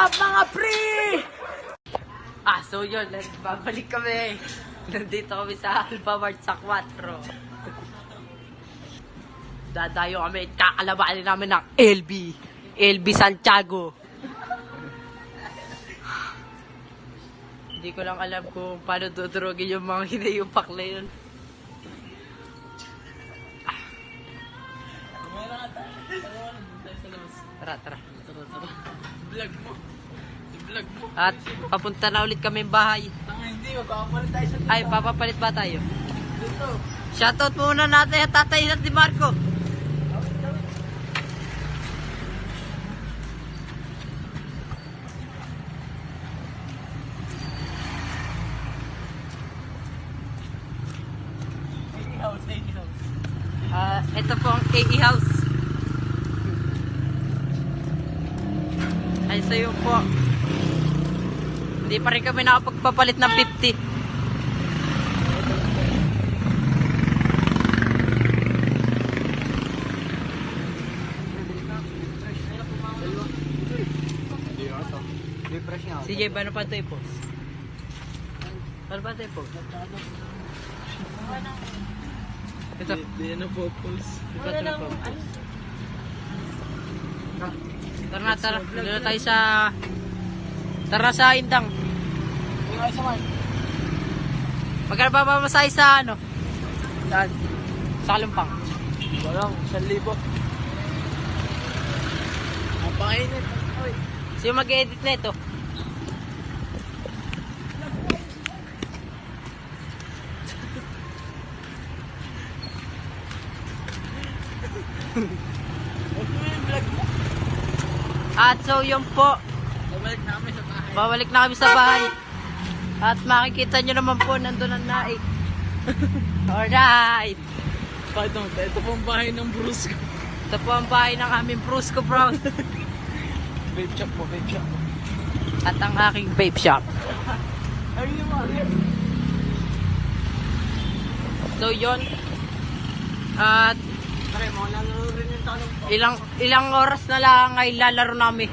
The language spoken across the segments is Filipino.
up mga pre? So yun, babalik kami. Nandito kami sa Alphamart sa 4. Dadayo kami, kakalabanin namin ng LB Santiago. Hindi ko lang alam kung paano dudurugin yung mga hinayupak na yun. Tara. Vlog mo. At papunta na ulit kami bahay. Hindi, magpapalit tayo sa Ay, papapalit ba tayo? dito. Shoutout muna natin ang tatay na ni Marco. Ito po ang KE House. Ay, sa'yo po. Hindi pa rin kami nakapagpapalit ng 50. CJ, paano pa ito i-post? Paano pa ito i-post? Ito. Hindi na po, pulse. Ito na po. Tara. Dito tayo sa... Tara sa Indang. Yung ay sa man. Magkano ba mamasahe sa ano? Saan? Sa Kalumpang. Walang, 1,000. Ang panginit. Oy. Sino mag-edit na ito? Huwag mo yung vlog mo. At so yun po. Babalik na kami sa bahay. Babalik na kami sa bahay. At makikita nyo naman po, nandun ang naik. Alright. Ito po ang bahay ng Bruce ko. Ito po ang bahay ng aming Brusco Brown. Vape shop mo, vape shop mo. At ang aking vape shop. Ayun yung mga. So yun. At Pare, mga lalaro rin yung tanong. ilang oras na lang ay lalaro namin.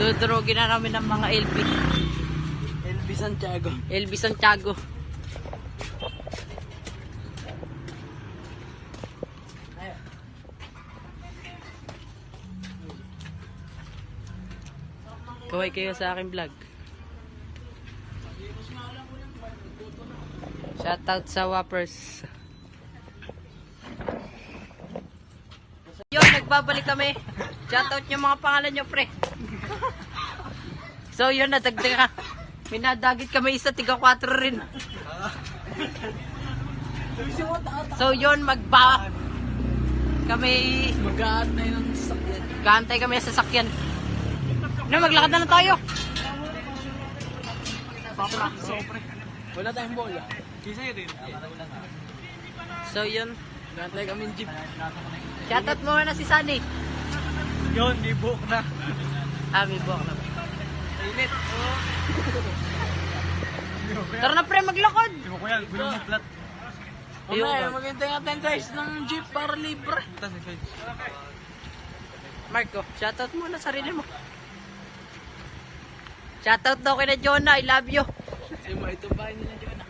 Dudurugin na namin ng mga LB Santiago. LB Santiago. Kaway kayo sa aking vlog. Shoutout sa Whoppers. Yun, nagbabalik kami. Shoutout yung mga pangalan nyo, pre. So yun, nadagdaga. Minadagit kami isa, tiga 4 rin. So yun, kami Mag-aantay ng sasakyan. gaantay kami sa sasakyan. Maglakad na lang tayo. Sopre. Wala tayong bola. Kisa yun rin. So yun, Gantay kami yung jeep. shoutout mo na si Sunny. Yun, may buhok na. May buhok na. Init. Tara na, pre, maglakad. Di mo ko yan, gulong yung flat. Ayun. Maghintay natin guys ng jeep para libre. Marco, shoutout mo na sarili mo. Shoutout daw kay na Jonah, I love you. Ito bahay nila Jonah.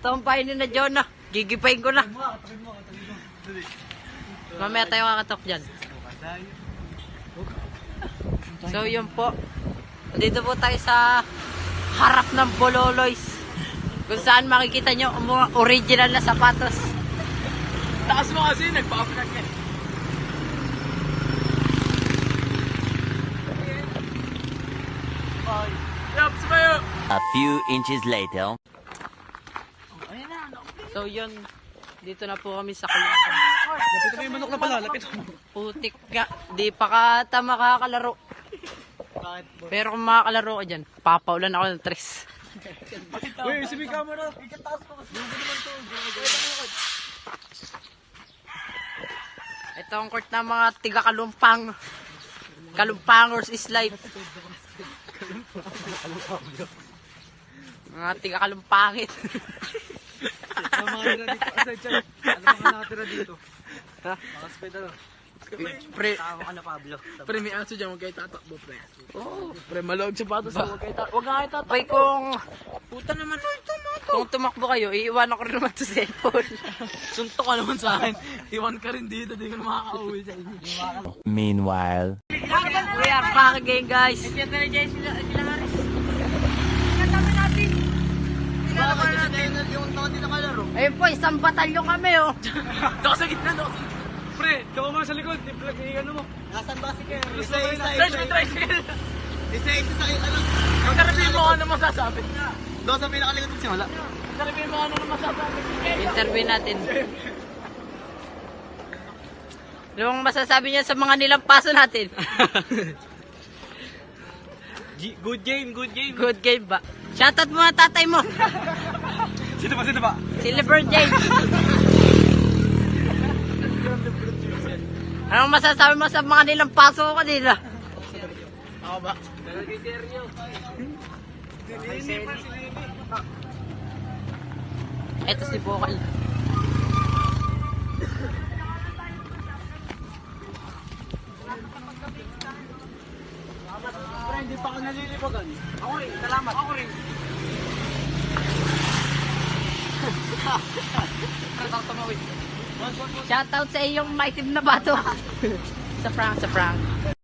Ito ang bahay ni na Jonah. Gigipain ko na. Mamaya tayo kakatok dyan. So yun po. Dito po tayo sa harap ng Bololoys. Kung saan makikita nyo ang mga original na sapatos. Taas mo kasi, nagpa-upload ka. Yaps kayo! A few inches later. So yun, dito na po kami sa Kalumpang. Lapit mo yung manok na pala, lapit mo. Putik ka, di pa ka makakalaro. Bakit po? Pero kung makakalaro ka dyan, papaulan ako ng tres. Uy, si may camera. Ikataas mo kasi. Hindi naman to. Ito ang court ng mga tiga Kalumpang. Kalumpangers is life. Mga tiga Kalumpangit. Ano mga natira dito? Aside siya. Ano mga natira dito? Ha? Mga spider. Pre, Pre, may aso dyan, huwag kayo tatakbo, pre. Oo. Pre, malawag sapatos, huwag kayo tatakbo. Huwag nga kayo tatakbo. bay kung tumakbo kayo, iiwanan ko rin naman sa cellphone. Suntok ka naman sa akin. Iwan ka rin dito, di ka na makaka-uwi sa inyo. Meanwhile. We are back again, guys. Ayun po, isang batalyon kami, oh. Dako sa gitna, dako sa gitna. Pre, dako mo sa likod, i-plug ano mo. Nasaan ba si Ken? Tricycle. Isa sa ano? Ang karapin mo ano masasabi. Doon sa pinakalikod mo simula. Ang karapin mo ano masasabi. Interview natin. Anong masasabi niya sa mga nilampaso natin? Good game, good game. Good game ba? Shoutout mo ang tatay mo. Sino ba? Si LeBron James. Anong masasabi mo sa mga nilampaso ko kanina? Ako ba? Ito si Bokal. Pre, hindi pa ka nalilibagan. Ako rin, salamat. Ako rin. Shoutout sa iyong maitim na bato. Sa prank.